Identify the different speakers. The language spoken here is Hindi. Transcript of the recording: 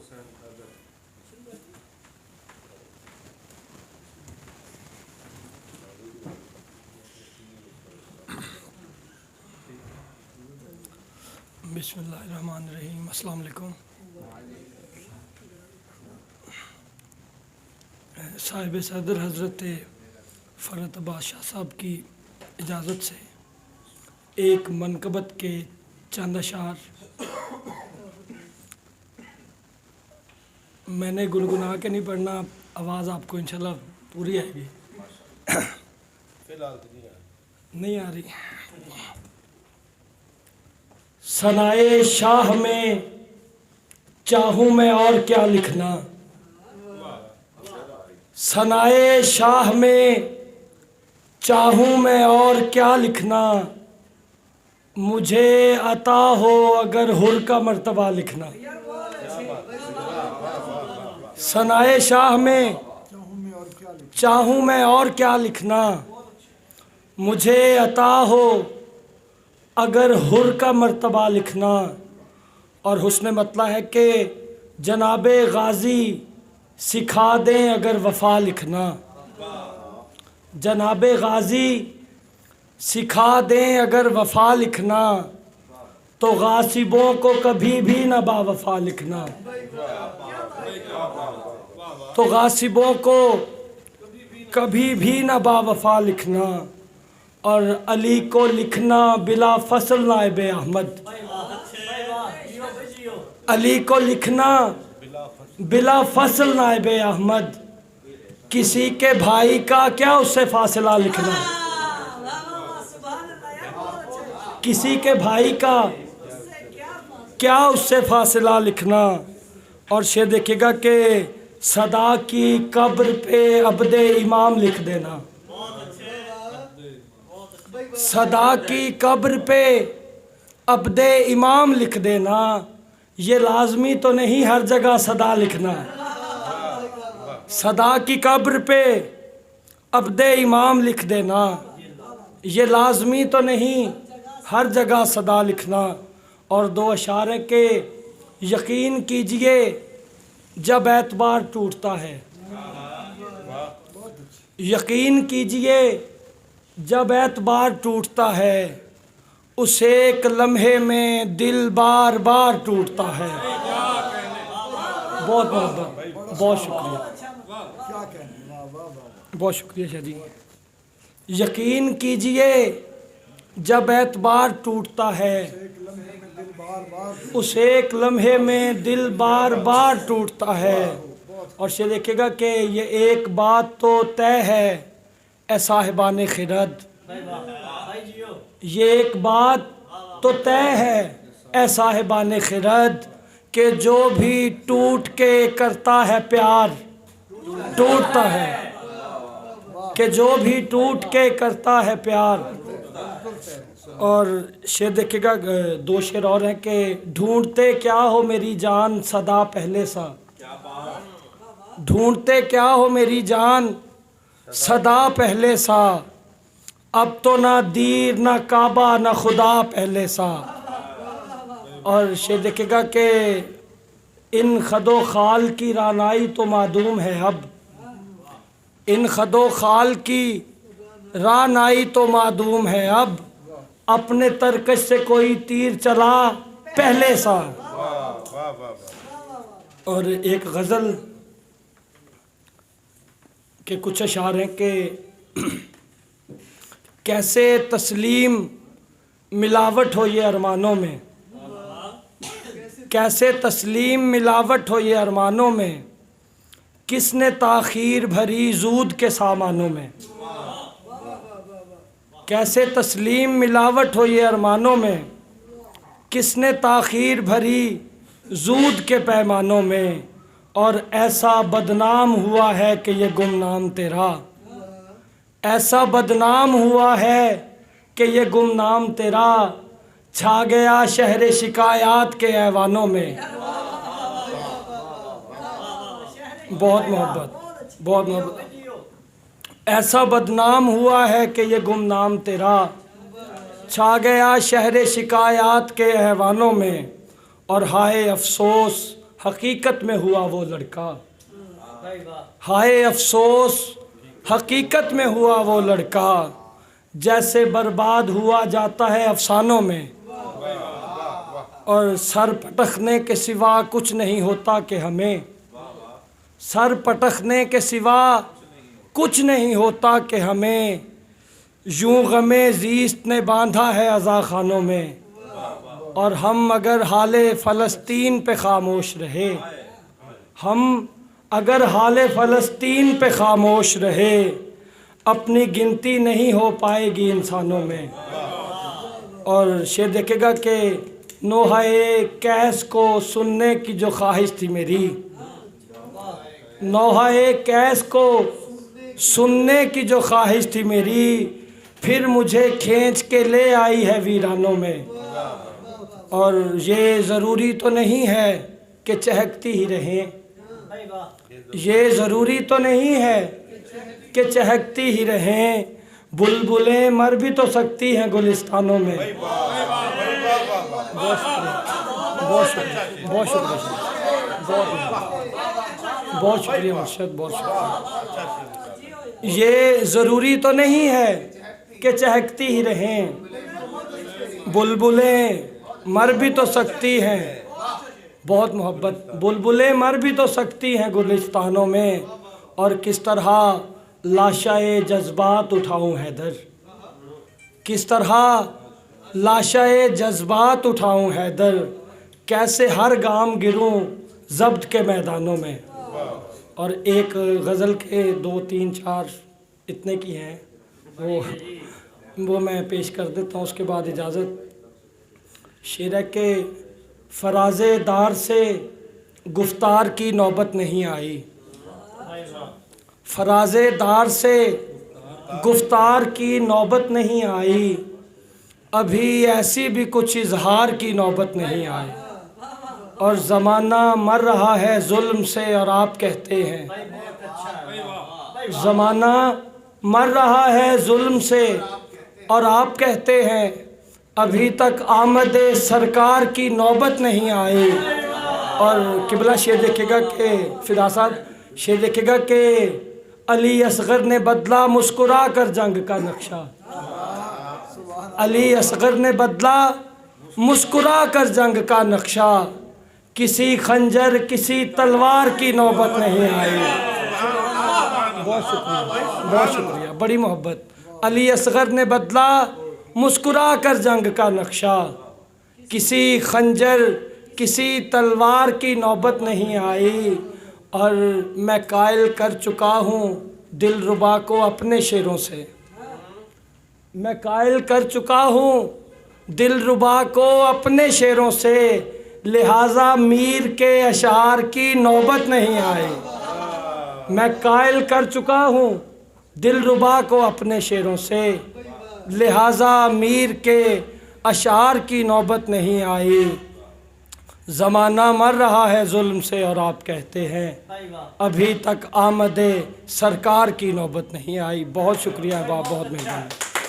Speaker 1: बिस्मिल्लाहिर्रहमानिर्रहीम। अस्सलाम वालेकुम। साहिब सदर हज़रत फ़रत बादशाह साहब की इजाज़त से एक मनकबत के चंद अशार मैंने गुनगुना के नहीं पढ़ना, आवाज़ आपको इंशाल्लाह पूरी आएगी। नहीं आ रही। सनाए शाह में चाहूँ मैं और क्या लिखना, सनाए शाह में चाहूँ मैं और क्या लिखना, मुझे अता हो अगर हुर का मर्तबा लिखना। सनाए शाह में चाहूँ मैं और क्या लिखना, मुझे अता हो अगर हुर का मर्तबा लिखना। और हुस्न मतला है कि जनाबे गाजी सिखा दें अगर वफ़ा लिखना, जनाबे गाजी सिखा दें अगर वफ़ा लिखना, तो गासिबों को कभी भी न बावफ़ा लिखना। तो गासिबों को कभी भी न बावफ़ा लिखना। और अली को लिखना बिला फसल नाइब अहमद, अली को लिखना बिला फसल नाइब अहमद, किसी के भाई का क्या उससे फासला लिखना, किसी के भाई का क्या उससे फासला लिखना। और शेर देखिएगा कि सदा की कब्र पे अब्दे इमाम लिख देना, सदा की कब्र पे अब्दे इमाम लिख देना। ये लाजमी तो नहीं हर जगह सदा लिखना, सदा की कब्र पे अब्दे इमाम लिख देना, ये लाजमी तो नहीं हर जगह सदा लिखना। और दो अशारे के यकीन कीजिए जब एतबार टूटता है, यकीन कीजिए जब एतबार टूटता है, उस एक लम्हे में दिल बार बार टूटता है। बहुत बहुत बहुत शुक्रिया, बहुत शुक्रिया शाह जी। यकीन कीजिए जब एतबार टूटता है, उस एक लम्हे में दिल बार बार टूटता है। और से देखिएगा कि ये एक बात तो तय है ए साहिबान खिरद, ये एक बात तो तय है ए साहिबान खिरद, कि जो भी टूट के करता है प्यार टूटता है, कि जो भी टूट के करता है प्यार। और शेर देखिएगा, दो शेर और हैं कि ढूंढते क्या हो मेरी जान सदा पहले सा, ढूंढते क्या हो मेरी जान सदा पहले सा, अब तो ना दीर ना काबा ना खुदा पहले सा। और शेर देखिएगा कि इन खदो खाल की रानाई तो मादूम है अब, इन खदो खाल की रानाई तो मादूम है अब, अपने तरकश से कोई तीर चला पहले सा। और एक गज़ल के कुछ अशार हैं कि कैसे तस्लीम मिलावट हो ये अरमानों में, कैसे तस्लीम मिलावट हो ये अरमानों में, किसने ताख़ीर भरी जूद के सामानों में, कैसे तस्लीम मिलावट हो ये अरमानों में, किसने ताख़ीर भरी जूद के पैमानों में। और ऐसा बदनाम हुआ है कि ये गुमनाम तेरा, ऐसा बदनाम हुआ है कि ये गुमनाम तेरा, छा गया शहर शिकायत के ऐवानों में। बहुत मोहब्बत, बहुत मोहब्बत। ऐसा बदनाम हुआ है कि ये गुमनाम तेरा, छा गया शहर शिकायत के ऐवानों में। और हाय अफसोस हकीकत में हुआ वो लड़का। हाय अफसोस हकीकत में हुआ वो लड़का, जैसे बर्बाद हुआ जाता है अफसानों में, और सर पटकने के सिवा कुछ नहीं होता कि हमें, सर पटकने के सिवा कुछ नहीं होता कि हमें, यूं गमे ज़ीस्त ने बांधा है अज़ा खानों में, और हम अगर हाले फ़लस्तीन पे खामोश रहे, हम अगर हाले फ़लस्तीन पे खामोश रहे, अपनी गिनती नहीं हो पाएगी इंसानों में। और शेर देखेगा कि नोहाए कैस को सुनने की जो ख्वाहिश थी मेरी, नोहाए कैस को सुनने की जो ख्वाहिश थी मेरी, फिर मुझे खींच के ले आई है वीरानों में। और ये ज़रूरी तो नहीं है कि चहकती ही रहें, ये ज़रूरी तो नहीं है कि चहकती ही रहें, बुलबुलें मर भी तो सकती हैं गुलिस्तानों में। बहुत शुक्रिया, बहुत शुक्रिया, बहुत शुक्रिया, बहुत शुक्रिया मुर्शद, बहुत शुक्रिया। ये ज़रूरी तो नहीं है कि चहकती ही रहें, बुलबुलें मर भी तो सकती हैं, बहुत मोहब्बत, बुलबुलें मर भी तो सकती हैं गुलिस्तानों में। और किस तरह लाशाए जज्बात उठाऊं हैदर, किस तरह लाशाए जज्बात उठाऊं हैदर, कैसे हर गाम गिरूं ज़ब्त के मैदानों में। और एक गज़ल के 2 3 4 इतने की हैं, वो मैं पेश कर देता हूँ, उसके बाद इजाज़त। शेर है के फराज़े दार से गुफ्तार की नौबत नहीं आई, फराज़े दार से गुफ्तार की नौबत नहीं आई, अभी ऐसी भी कुछ इजहार की नौबत नहीं आई। और ज़माना मर रहा है जुल्म से और आप कहते हैं, ज़माना मर रहा है जुल्म से और आप कहते हैं, अभी तक आमदे सरकार की नौबत नहीं आई। और किबला शेर देखेगा कि फिदा साहब शेर देखेगा कि अली असगर ने बदला मुस्कुरा कर जंग का नक्शा, अली असगर ने बदला मुस्कुरा कर जंग का नक्शा, किसी खंजर किसी तलवार की नौबत नहीं आई। बहुत शुक्रिया, बहुत शुक्रिया, बड़ी मोहब्बत। अली असगर ने बदला मुस्कुरा कर जंग का नक्शा, किसी खंजर किसी तलवार की नौबत नहीं आई। और मैं कायल कर चुका हूँ दिलरुबा को अपने शेरों से, मैं कायल कर चुका हूँ दिलरुबा को अपने शेरों से, लिहाजा मीर के अशार की नौबत नहीं आई। मैं कायल कर चुका हूँ दिलरुबा को अपने शेरों से, लिहाजा मीर के अशार की नौबत नहीं आई। ज़माना मर रहा है जुल्म से और आप कहते हैं, अभी तक आमदे सरकार की नौबत नहीं आई। बहुत शुक्रिया बाप, बहुत मेहरबानी।